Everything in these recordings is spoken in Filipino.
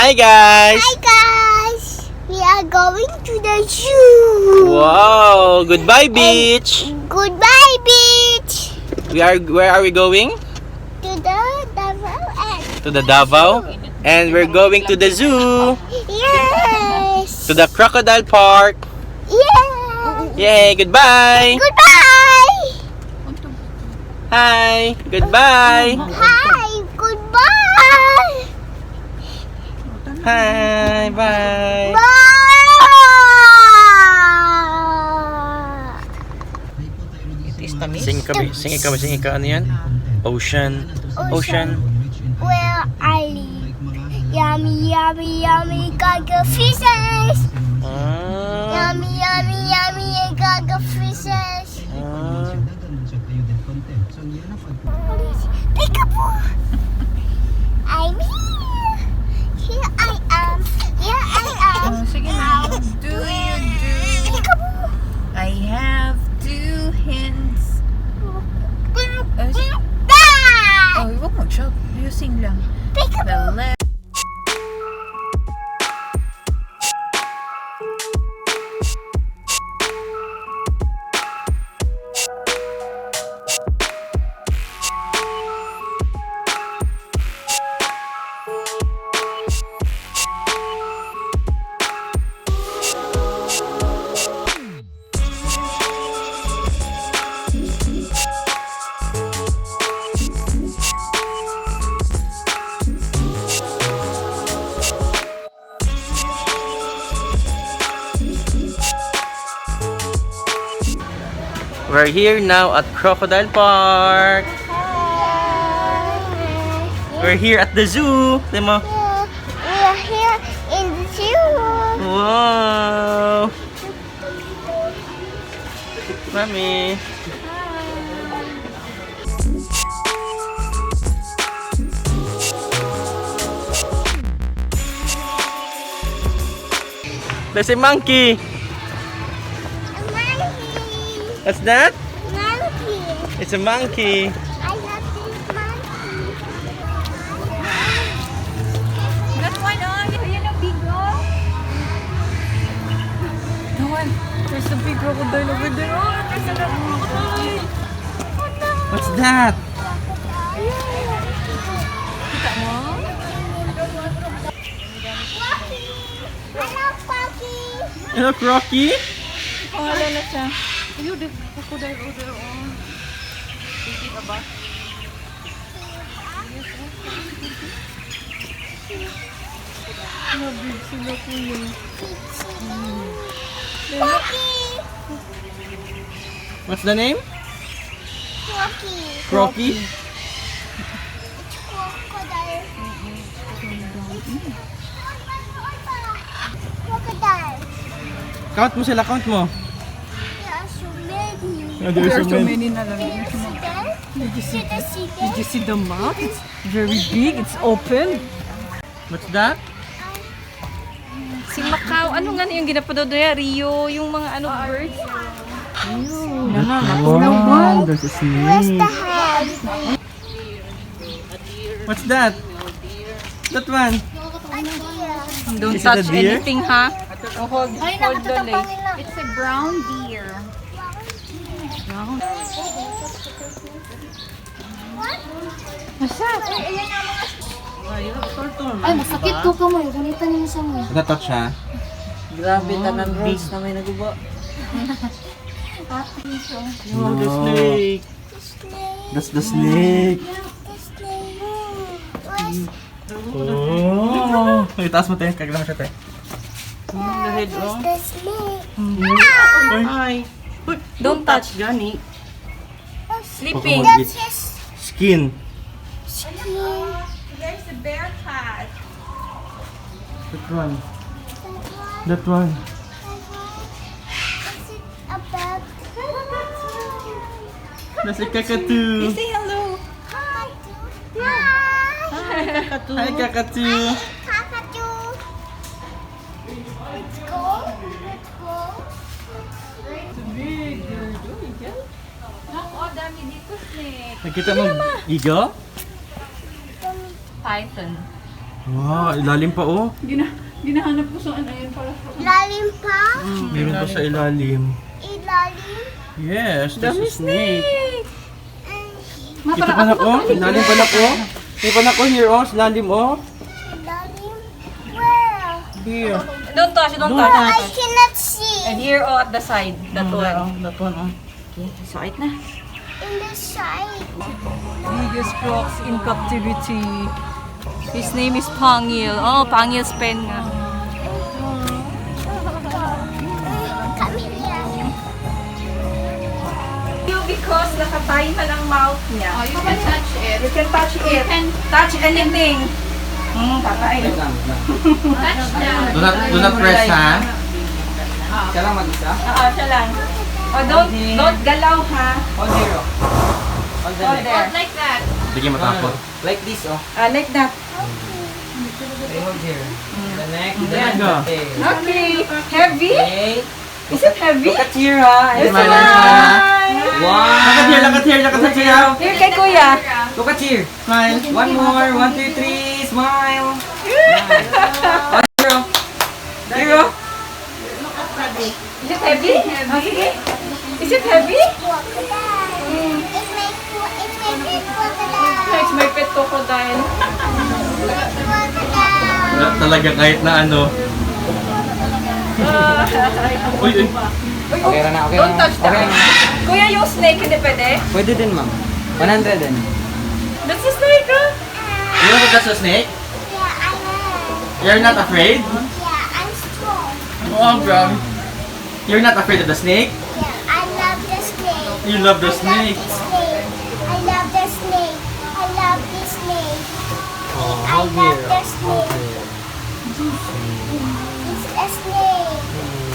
Hi guys! Hi guys! We are going to the zoo! Wow! Goodbye beach! Goodbye beach! Where are we going? To the Davao and... To the Davao. And we're going to the zoo! Yes! To the crocodile park! Yeah! Yay! Goodbye! Goodbye! Hi! Goodbye! Hi! Goodbye! Hi! Bye! Bye! Sing ikaw. Ano yan? Ocean. Where I live. Yummy, yummy, yummy, gaga fishes! Yummy, yummy, yummy, gaga fishes! Peekaboo! I'm here! Here I am! Here I am! Sige na. Do you do? Peekaboo! I have 2 hands. Ah! Oh, huwag mag-shout. Using lang. Peekaboo! The left. We're here now at Crocodile Park. We're here at the zoo. Timo. We are here in the zoo. Wow! Mami. There's a monkey. What's that? Monkey. It's a monkey. I love this monkey. That one, oh. Ayan ang big, oh. No one. There's a big crocodile over there. Oh, there's another crocodile. What's that? Kita mo? Hello, Pocky. Hello, Crocky. Oh, hala na siya. Ayun, the crocodile over there, oh. Thinking about. Nabig sila kuya. Pocky. What's the name? Pocky. Crocky. It's crocodile. Crocodile. Count mo sila, count mo. There are so many. There are so many na lang. Did you see that? Did you see the mouth? It's very big. It's open. What's that? Si Macau, ano nga yung ginapadod niya? Rio, yung mga ano birds? Wow, there's a Where's the snake. head? What's that? That one. Don't Is it a touch deer? anything, ha? Hold the leg. It's a brown deer. Ay, masakit to ka mo. Gunita niyo sa mo. Natatak siya. Grabe, tanan rolls na may naguba. Oh, the snake. That's the snake. Oh. Itaas mo, te. Kagla mo siya, te. Where's the snake? Ay. Don't touch. Gani. Sleeping. That's his skin. skin. There's a bear cat. That one. That one. Is it about? That's a cockatoo. Say hello. Hi. Hi. Hi, cockatoo. Cockatoo. Let's go. Let's go. Oh, dami dito snake. Nakita mo, eagle? Python. Wow, ilalim pa oh. Ginahanap ko saan. Ayun pala. Lalim pa? Meron pa sa ilalim. Ilalim? Yes, that's a snake. Ito Mapala pa na oh. Ilalim pa na oh. Ito pa na oh. Here oh. Sa lalim oh. Ilalim? Where? Here. Don't touch, don't I touch. cannot see. And here, oh, at the side. That one. That one oh. Okay, sakit na. In the side. Biggest frogs in captivity. His name is Pangil. Oh, Pangil's pen nga. Come here. Because nakatay man ang mouth niya. Oh, you can touch it. You can touch it. Touch anything. Tatay. Touch down. Do not press ha. Siya lang mag-isa? Siya lang. Oh, don't galaw ha. Hold here, oh. Hold the Hold neck. there. Like that. Sige matapot. Like this, oh. Like that. Okay, hold here. The neck, the There you neck, go. the tail. Okay. Heavy? Okay. Is it heavy? Look at here, ha. Yes, Smile, smile. One. Look at here. Here kay kuya. Look at here. Smile. One more. 1, 2, 3. Smile. Oh, here, oh. Here, oh. Is it heavy? Oh, sige. Is it heavy? Crocodile. It makes crocodile. It's my pet crocodile. Crocodile. Talaga kahit na ano. Uy, uy. Okay na, okay Don't na. touch that. Okay na. Kuya, yung snake, hindi pwede? Pwede din, ma'am. 100 din. That's a snake, huh? You know that's a snake? Yeah, I know. You're not afraid? Yeah, I'm strong. Oh, bro. You're not afraid of the snake? Yeah, I love the snake. You love the I snake. love the snake. I love the snake. I love the snake. Oh, I hold love here. the Hold snake. here. It's a snake.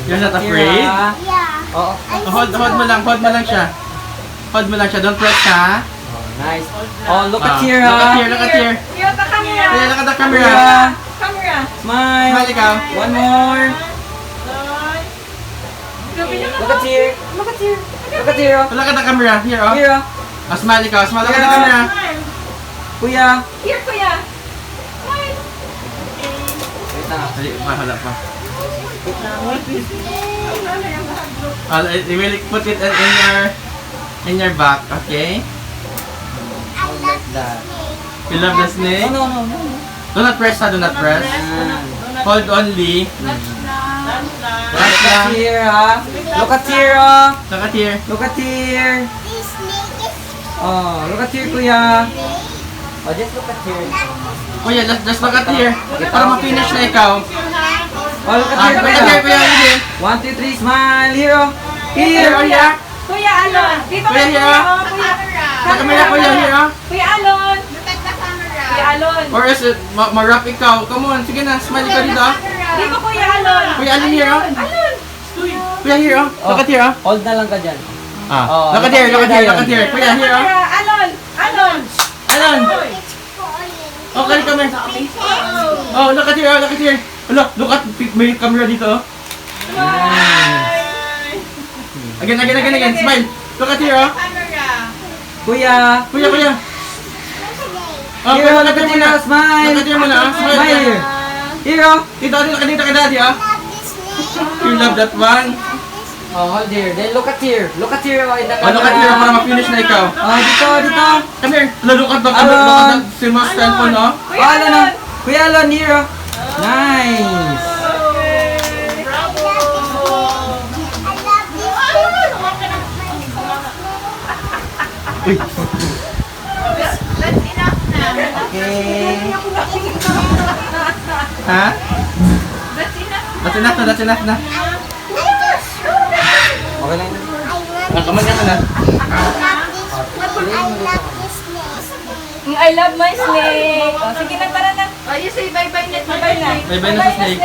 You're not Here, afraid? ha. Yeah. Oo. I'm Hold mo lang siya. Hold mo lang siya, don't press ha. Oh, nice. Oh, look at here, Look at ha. here, look at here. Here, the camera. Kaya look at the Camera. camera. Camera. Smile. Smile ikaw. One more. Look at here. Look at here. Look at here, oh. Look at the camera. Here, oh. Here, oh. Ah, smile ikaw. Smile look at the Yeah. camera. Kuya. Here, kuya. Wait na. Dali, wala pa. You will put it in your back, okay? I love the That. snake. You love the snake? No, no, no. Do not press ha, do not press. Yan. Hold only. Look at here, ha. Look at here, oh. Look at here. Look at here. This snake is Oh, look at here, kuya. Oh, just look at here. Kuya, just look at here. Para ma-finish na ikaw. Oh, look at Ah, here, look at here, kuya. kuya. Here. 1, 2, 3, smile. Here, oh. Here, Here. kuya. Kuya Alon. Dito Kuya, ka, here, kuya. ah. Oh, kuya. Sa camera, kuya. Here, oh. Kuya Alon. Kuya Alon. Or is it ma-rap ikaw? Come on, sige na. Smile ikaw dito. ah. Dito, Kuya Alon. Kuya, alin here, oh. Alon. Kuya, here, oh. Look at here, oh. Hold na lang ka dyan. Ah, Oh, look at here, look at here, look at here. Kuya, here, oh. Kuya Alon. Alon. Alon. it's falling. Okay, come here. Oh, look at here, oh. Look at here. Look at may camera dito, oh. Again. Smile. Look at here, oh. Kuya. Kuya. Oh, Here, kuya, oh, look at here muna. smile. Look at here muna, ah. Smile. Smile here. Here, oh. Dito kay daddy, oh. Love the snake. You love that one. Oh, hold here. Then look at here. Look at here, oh, in the Oh, look at here para ma-finish na ikaw. Oh, dito. Come here. Look at the Alon. si Mas cellphone, oh. Oh, Alon, oh. Kuya Alon, here, oh. Nice. Uy. Okay. Ha? That's enough na. Okay lang. Nakaman ka na. I love my snake. Oh, sige na, tara na. Oh, you say bye-bye na. Bye na. Bye-bye na sa snake.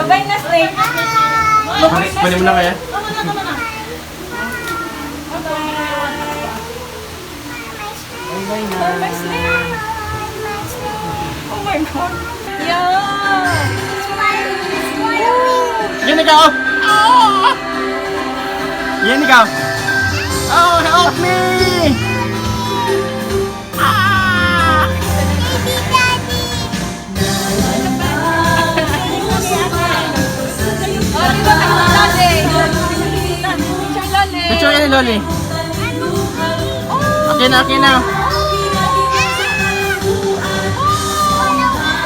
Bye na, snake. Pwede mo na kaya? Bye-bye na. My snake. Oh my God. Yeah. Yan ikaw! Yan ikaw! Oh, help me! Picture yan, Loli. Okay na, okay na.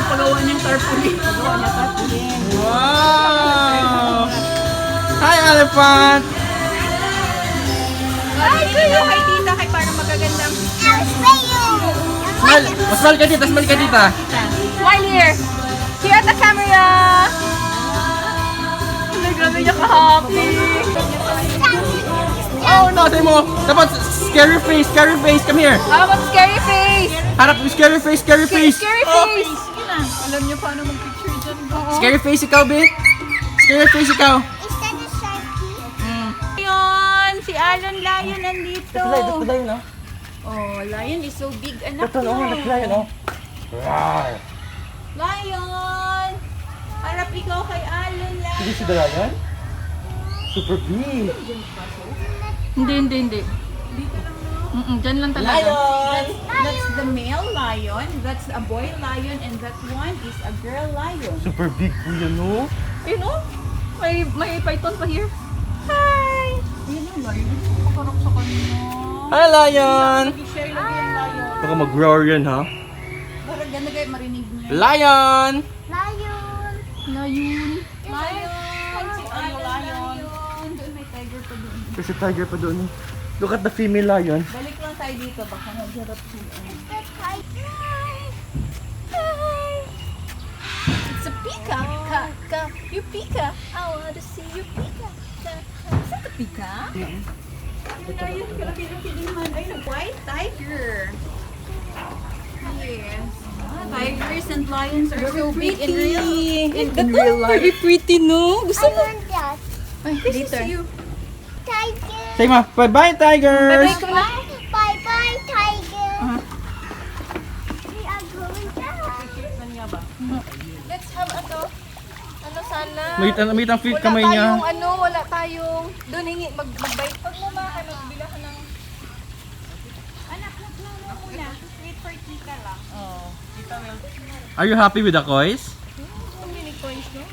Pagawa niyang tarpaulin. Wow! Hi, elephant! Ay, kuya! Kay tita, kay para magagandang. Smile! Smile ka tita, smile ka tita. Smile here! Here at the camera! Ay, grabe niya ka-happy! Oh no, say mo. Dapat scary face, scary face. Come here. How about scary face? Harap yung scary face, scary face. Scary Oh. face! Yun na. Alam niyo paano mag-picture dyan. Scary face ikaw, be. Scary face ikaw. Is that a sharky? Yun! Si Alan Lion nandito. Lion, no? Oh, Lion is so big, anak Ito, no? Lion, no? Lion! Harap ikaw kay Alan Lion. Did you see the lion? Super big. Hindi. Dyan lang talaga. Lion! That's the male lion, that's a boy lion, and that one is a girl lion. Super big po yun, no? You know? May python pa here. Hi! Yun yung lion. Pakarap sa kanya. Hi, lion! Share lagi yung lion. Baka mag-roar yan, ha? Parang ganda kayo marinig niya. Lion! Lion. Lion! Lion! Si ano lion? Doon may tiger pa doon. There's a tiger pa doon. Look at the female lion. Balik lang tayo dito. Baka nagharap siya. It's a peacock. You peacock. I want to see you peacock. Is that a peacock? Yung lion, kalaki-laki naman. Ay, white tiger. Yes. Tigers and lions are so big in real life. Very pretty, no? Gusto I mo? want that. This is you. Tiger. Say ma, bye-bye, tigers! Bye bye, tiger. We are going down. Let's have ano sana? May ang feet Wala kamay niya. wala tayong, doon hingi, mag-bite. Pag mo mga kayo, magbila ka ng, anak, naglalaro muna. Wait for tita lang. Oh, tita will. Are you happy with the coins? How many coins, no?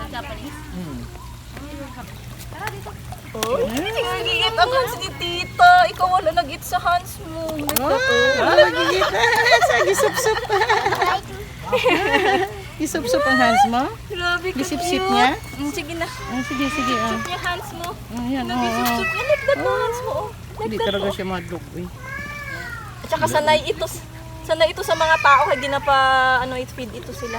Japanese? Tara dito. Oh, nag-eat ang hands ni tita. Ikaw wala nag-eat sa hands mo. Nagigit. Gisip-sip. Gisip-sip ang hands mo? Grabe ka Gisip-sip cute. niya? Sige na. Sige. Sip niya hands mo. Ayan, Gisip-sip niya. Like that mo hands mo. Oh. Like Hindi that. talaga Oh. siya madlok eh. At saka sanay ito sa mga tao kaya di na pa feed ito sila.